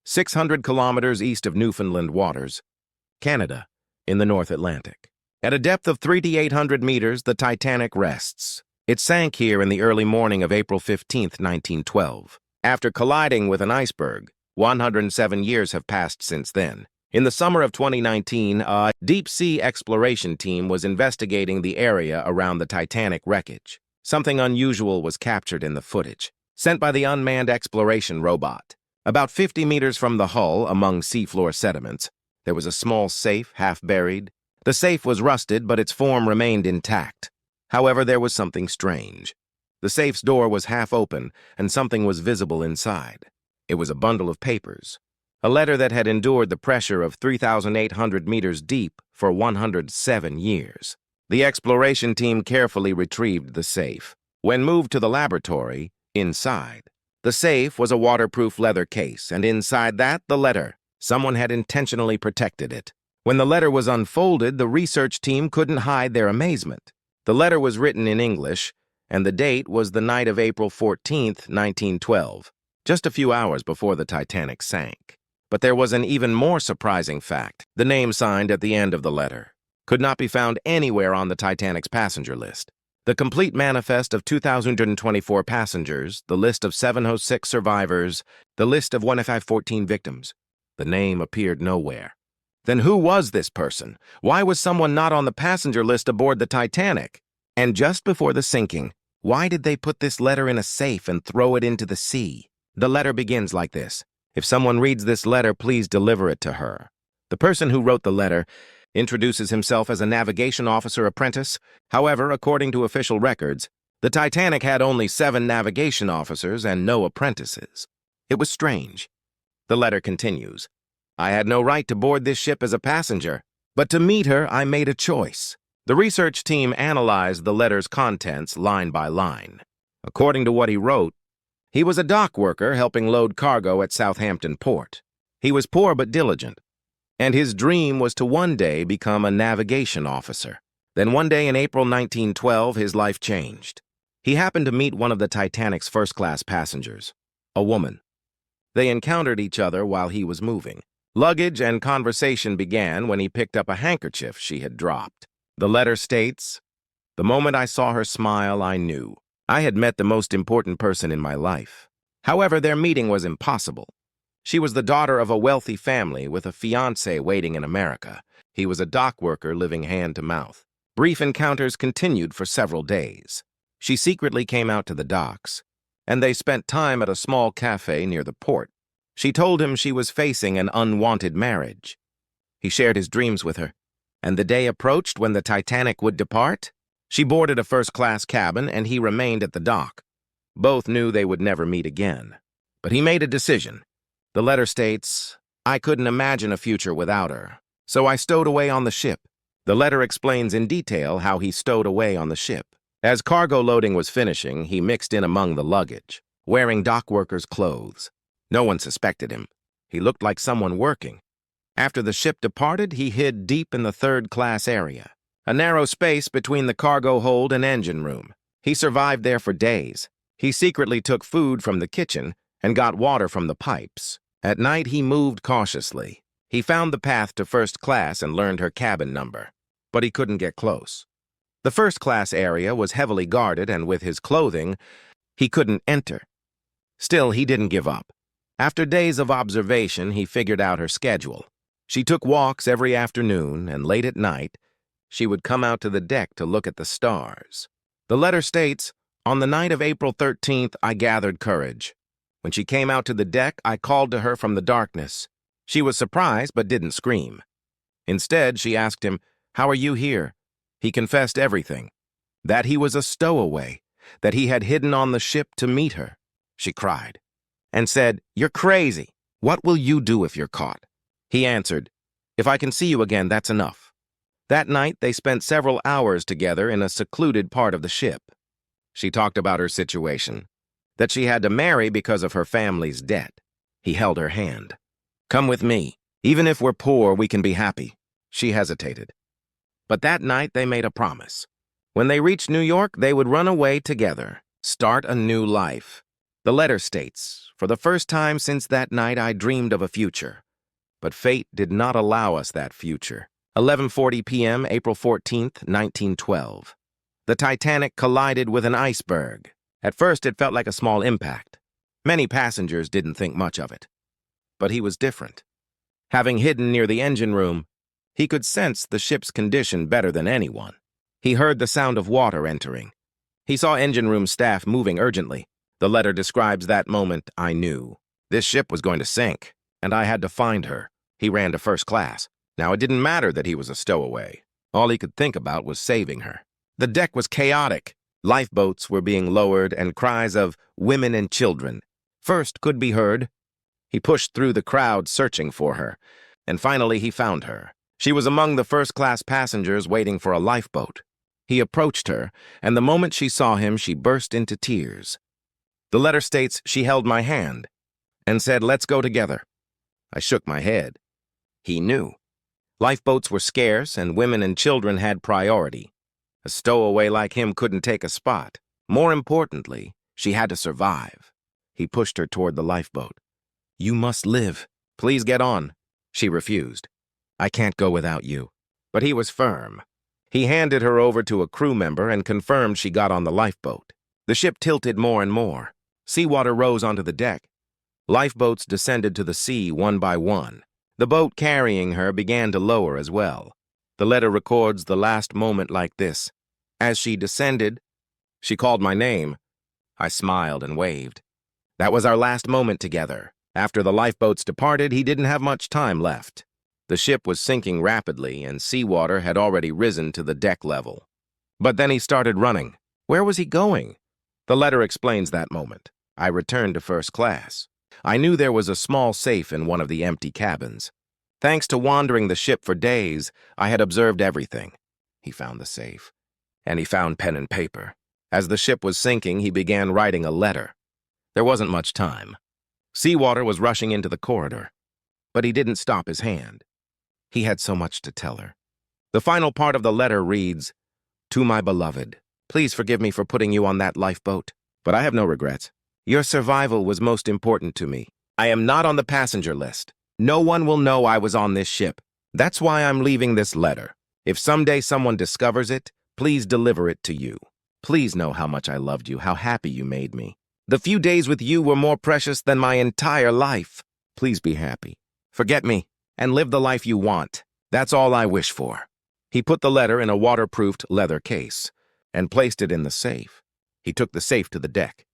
600 kilometers east of Newfoundland waters, Canada, in the North Atlantic. At a depth of 3,800 meters, the Titanic rests. It sank here in the early morning of April 15, 1912. After colliding with an iceberg, 107 years have passed since then. In the summer of 2019, a deep-sea exploration team was investigating the area around the Titanic wreckage. Something unusual was captured in the footage, sent by the unmanned exploration robot. About 50 meters from the hull, among seafloor sediments, there was a small safe, half-buried. The safe was rusted, but its form remained intact. However, there was something strange. The safe's door was half open, and something was visible inside. It was a bundle of papers, a letter that had endured the pressure of 3,800 meters deep for 107 years. The exploration team carefully retrieved the safe. When moved to the laboratory, inside, the safe was a waterproof leather case, and inside that, the letter. Someone had intentionally protected it. When the letter was unfolded, the research team couldn't hide their amazement. The letter was written in English, and the date was the night of April 14, 1912, just a few hours before the Titanic sank. But there was an even more surprising fact. The name signed at the end of the letter could not be found anywhere on the Titanic's passenger list. The complete manifest of 2,024 passengers, the list of 706 survivors, the list of 1,514 victims. The name appeared nowhere. Then who was this person? Why was someone not on the passenger list aboard the Titanic? And just before the sinking, why did they put this letter in a safe and throw it into the sea? The letter begins like this. If someone reads this letter, please deliver it to her. The person who wrote the letter introduces himself as a navigation officer apprentice. However, according to official records, the Titanic had only 7 navigation officers and no apprentices. It was strange. The letter continues. I had no right to board this ship as a passenger, but to meet her, I made a choice. The research team analyzed the letter's contents line by line. According to what he wrote, he was a dock worker helping load cargo at Southampton Port. He was poor but diligent, and his dream was to one day become a navigation officer. Then one day in April 1912, his life changed. He happened to meet one of the Titanic's first-class passengers, a woman. They encountered each other while he was moving. Luggage and conversation began when he picked up a handkerchief she had dropped. The letter states, "The moment I saw her smile, I knew. I had met the most important person in my life." However, their meeting was impossible. She was the daughter of a wealthy family with a fiancé waiting in America. He was a dock worker living hand to mouth. Brief encounters continued for several days. She secretly came out to the docks, and they spent time at a small cafe near the port. She told him she was facing an unwanted marriage. He shared his dreams with her, and the day approached when the Titanic would depart. She boarded a first-class cabin, and he remained at the dock. Both knew they would never meet again. But he made a decision. The letter states, I couldn't imagine a future without her, so I stowed away on the ship. The letter explains in detail how he stowed away on the ship. As cargo loading was finishing, he mixed in among the luggage, wearing dock workers' clothes. No one suspected him. He looked like someone working. After the ship departed, he hid deep in the third-class area, a narrow space between the cargo hold and engine room. He survived there for days. He secretly took food from the kitchen and got water from the pipes. At night, he moved cautiously. He found the path to first class and learned her cabin number, but he couldn't get close. The first-class area was heavily guarded, and with his clothing, he couldn't enter. Still, he didn't give up. After days of observation, he figured out her schedule. She took walks every afternoon, and late at night, she would come out to the deck to look at the stars. The letter states, on the night of April 13th, I gathered courage. When she came out to the deck, I called to her from the darkness. She was surprised but didn't scream. Instead, she asked him, how are you here? He confessed everything, that he was a stowaway, that he had hidden on the ship to meet her. She cried and said, you're crazy. What will you do if you're caught? He answered, if I can see you again, that's enough. That night, they spent several hours together in a secluded part of the ship. She talked about her situation, that she had to marry because of her family's debt. He held her hand. Come with me. Even if we're poor, we can be happy. She hesitated. But that night, they made a promise. When they reached New York, they would run away together, start a new life. The letter states, "For the first time since that night I dreamed of a future. But fate did not allow us that future." 11:40 p.m., April 14th, 1912. The Titanic collided with an iceberg. At first, it felt like a small impact. Many passengers didn't think much of it. But he was different. Having hidden near the engine room, he could sense the ship's condition better than anyone. He heard the sound of water entering. He saw engine room staff moving urgently. The letter describes that moment. "I knew. This ship was going to sink, and I had to find her." He ran to first class. Now, it didn't matter that he was a stowaway. All he could think about was saving her. The deck was chaotic. Lifeboats were being lowered, and cries of women and children first could be heard. He pushed through the crowd searching for her, and finally he found her. She was among the first-class passengers waiting for a lifeboat. He approached her, and the moment she saw him, she burst into tears. The letter states she held my hand and said, "Let's go together." I shook my head. He knew. Lifeboats were scarce, and women and children had priority. A stowaway like him couldn't take a spot. More importantly, she had to survive. He pushed her toward the lifeboat. "You must live. Please get on." She refused. "I can't go without you." But he was firm. He handed her over to a crew member and confirmed she got on the lifeboat. The ship tilted more and more. Seawater rose onto the deck. Lifeboats descended to the sea one by one. The boat carrying her began to lower as well. The letter records the last moment like this. As she descended, she called my name. I smiled and waved. That was our last moment together. After the lifeboats departed, he didn't have much time left. The ship was sinking rapidly, and seawater had already risen to the deck level. But then he started running. Where was he going? The letter explains that moment. I returned to first class. I knew there was a small safe in one of the empty cabins. Thanks to wandering the ship for days, I had observed everything. He found the safe, and he found pen and paper. As the ship was sinking, he began writing a letter. There wasn't much time. Seawater was rushing into the corridor, but he didn't stop his hand. He had so much to tell her. The final part of the letter reads, "To my beloved, please forgive me for putting you on that lifeboat, but I have no regrets. Your survival was most important to me. I am not on the passenger list. No one will know I was on this ship. That's why I'm leaving this letter. If someday someone discovers it, please deliver it to you. Please know how much I loved you, how happy you made me. The few days with you were more precious than my entire life. Please be happy. Forget me, and live the life you want. That's all I wish for." He put the letter in a waterproofed leather case and placed it in the safe. He took the safe to the deck.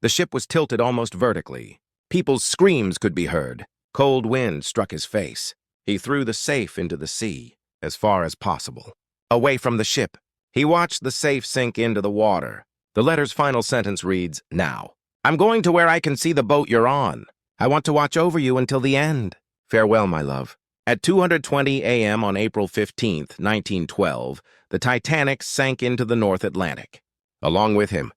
The ship was tilted almost vertically. People's screams could be heard. Cold wind struck his face. He threw the safe into the sea, as far as possible, away from the ship. He watched the safe sink into the water. The letter's final sentence reads, "Now, I'm going to where I can see the boat you're on. I want to watch over you until the end. Farewell, my love." At 2:20 a.m. on April 15th, 1912, the Titanic sank into the North Atlantic. Along with him,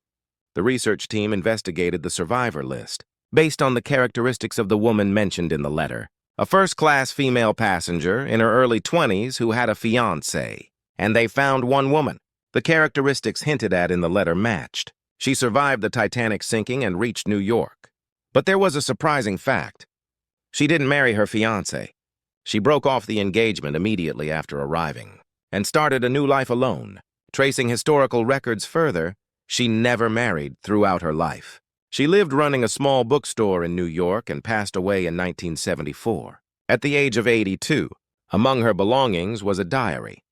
the research team investigated the survivor list, based on the characteristics of the woman mentioned in the letter. A first-class female passenger in her early 20s who had a fiancé. And they found one woman. The characteristics hinted at in the letter matched. She survived the Titanic sinking and reached New York. But there was a surprising fact. She didn't marry her fiancé. She broke off the engagement immediately after arriving and started a new life alone. Tracing historical records further, she never married throughout her life. She lived running a small bookstore in New York and passed away in 1974. At the age of 82, among her belongings was a diary.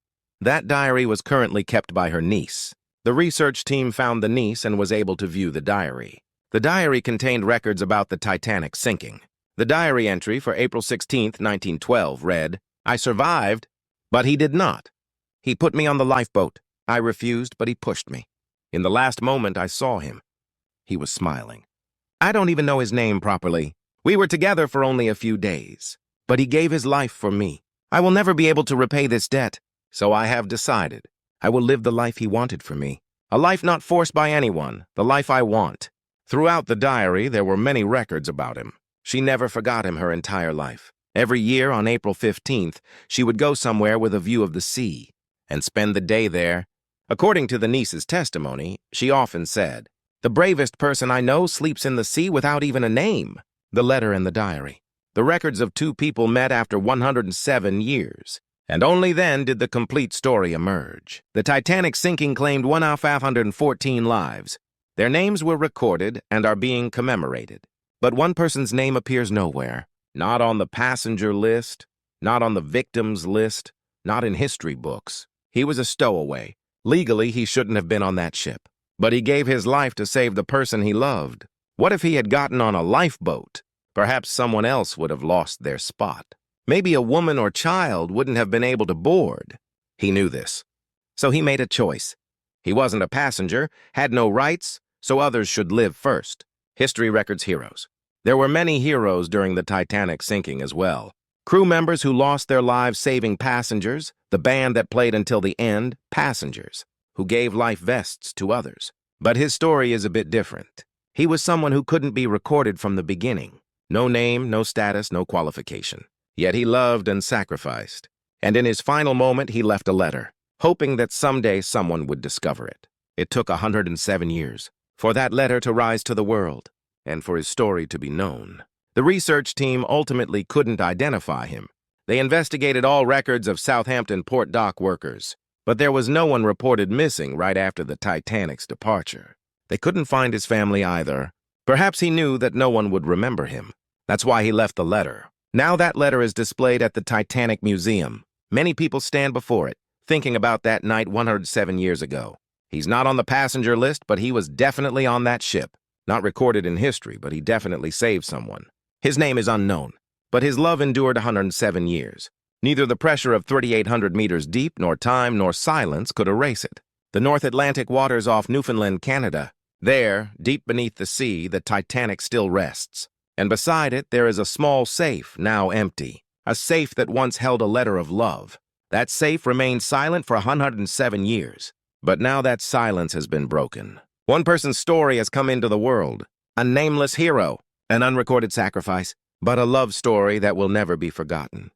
That diary was currently kept by her niece. The research team found the niece and was able to view the diary. The diary contained records about the Titanic sinking. The diary entry for April 16, 1912 read, "I survived, but he did not. He put me on the lifeboat. I refused, but he pushed me. In the last moment, I saw him. He was smiling. I don't even know his name properly. We were together for only a few days, but he gave his life for me. I will never be able to repay this debt, so I have decided I will live the life he wanted for me. A life not forced by anyone, the life I want." Throughout the diary, there were many records about him. She never forgot him her entire life. Every year on April 15th, she would go somewhere with a view of the sea and spend the day there. According to the niece's testimony, she often said, The bravest person I know sleeps in the sea without even a name. The letter in the diary. The records of two people met after 107 years. And only then did the complete story emerge. The Titanic sinking claimed 1,514 lives. Their names were recorded and are being commemorated. But one person's name appears nowhere. Not on the passenger list, not on the victims list, not in history books. He was a stowaway. Legally, he shouldn't have been on that ship. But he gave his life to save the person he loved. What if he had gotten on a lifeboat? Perhaps someone else would have lost their spot. Maybe a woman or child wouldn't have been able to board. He knew this. So he made a choice. He wasn't a passenger, had no rights, so others should live first. History records heroes. There were many heroes during the Titanic sinking as well. Crew members who lost their lives saving passengers, the band that played until the end, passengers, who gave life vests to others. But his story is a bit different. He was someone who couldn't be recorded from the beginning. No name, no status, no qualification. Yet he loved and sacrificed. And in his final moment, he left a letter, hoping that someday someone would discover it. It took 107 years for that letter to rise to the world and for his story to be known. The research team ultimately couldn't identify him. They investigated all records of Southampton port dock workers, but there was no one reported missing right after the Titanic's departure. They couldn't find his family either. Perhaps he knew that no one would remember him. That's why he left the letter. Now that letter is displayed at the Titanic Museum. Many people stand before it, thinking about that night 107 years ago. He's not on the passenger list, but he was definitely on that ship. Not recorded in history, but he definitely saved someone. His name is unknown, but his love endured 107 years. Neither the pressure of 3,800 meters deep, nor time, nor silence could erase it. The North Atlantic waters off Newfoundland, Canada. There, deep beneath the sea, the Titanic still rests. And beside it, there is a small safe, now empty. A safe that once held a letter of love. That safe remained silent for 107 years. But now that silence has been broken. One person's story has come into the world. A nameless hero, an unrecorded sacrifice, but a love story that will never be forgotten.